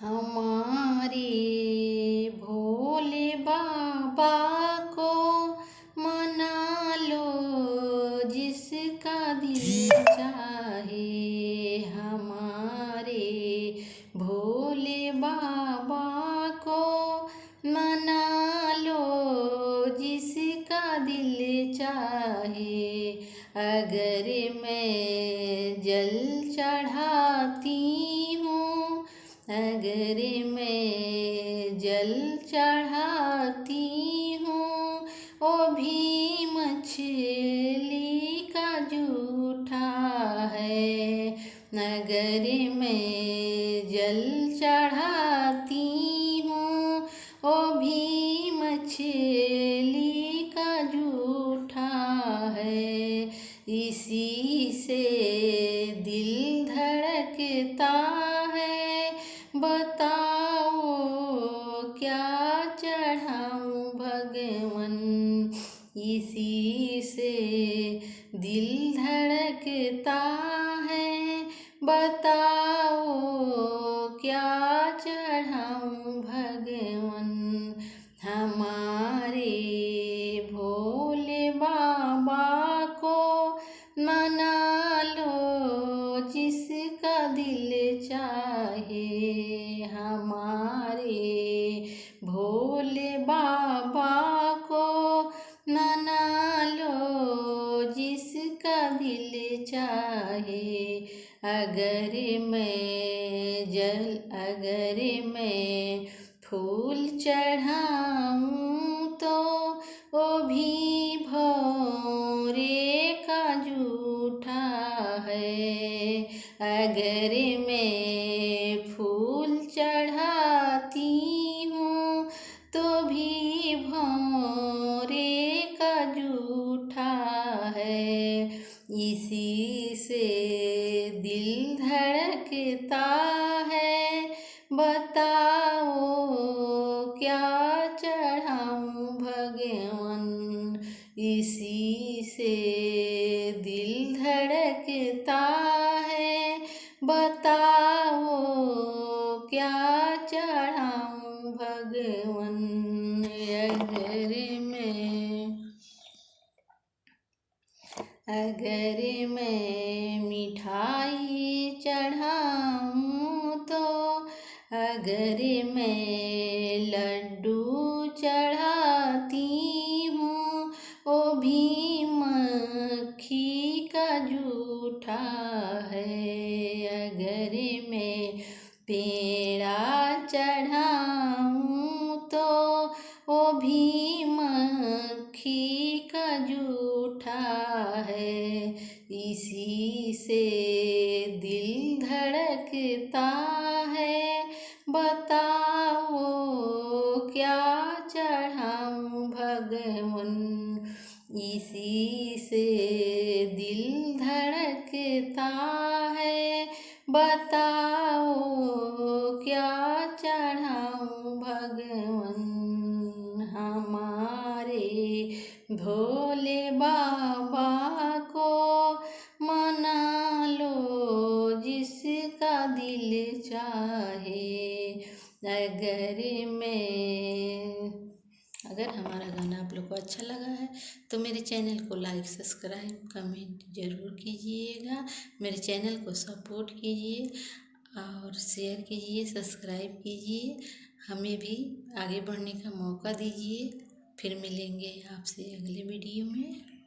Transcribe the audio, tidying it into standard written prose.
हमारे भोले बाबा को मना लो जिसका दिल चाहे। हमारे भोले बाबा को मना लो जिसका दिल चाहे। अगर मैं जल चढ़ाती हूँ, अगर मैं जल चढ़ाती हूँ, वो भी मछली का जूठा है। अगर मैं जल चढ़ाती हूँ, वो भी मछली का जूठा है। इसी से दिल धड़कता है, बताओ क्या चढ़ाऊं भगवन। इसी से दिल धड़कता है, बताओ क्या चढ़ाऊं भगवन। हमारे भोले बाबा को मना लो जिसका दिल चाहे। हमारे भोले बाबा को मना लो जिसका दिल चाहे। अगर मैं फूल चढ़ाऊं तो वो भी भौरे का जूठा है। अगर मैं फूल चढ़ाती हूँ तो भी भौरे का जूठा है। इसी से दिल धड़कता है, बताओ क्या चढ़ाऊं भगवन। इसी से दिल धड़कता है, बताओ क्या चढ़ाऊं भगवन। अगर मैं मिठाई चढ़ाऊं तो, अगर मैं लड्डू चढ़ाती हूँ, वो भी मक्खी का जूठा है। अगर मैं पेड़ा चढ़ाऊं तो वो भी मक्खी का जूठा है। इसी से दिल धड़कता है, बताओ क्या चढ़ाऊं भगवन। इसी से दिल धड़कता है, बताओ क्या चढ़ाऊं भगवन। हमारे भोले बाबा को मना लो जिसका दिल चाहे। अगर हमारा गाना आप लोग को अच्छा लगा है तो मेरे चैनल को लाइक, सब्सक्राइब, कमेंट ज़रूर कीजिएगा। मेरे चैनल को सपोर्ट कीजिए और शेयर कीजिए, सब्सक्राइब कीजिए। हमें भी आगे बढ़ने का मौका दीजिए। फिर मिलेंगे आपसे अगले वीडियो में।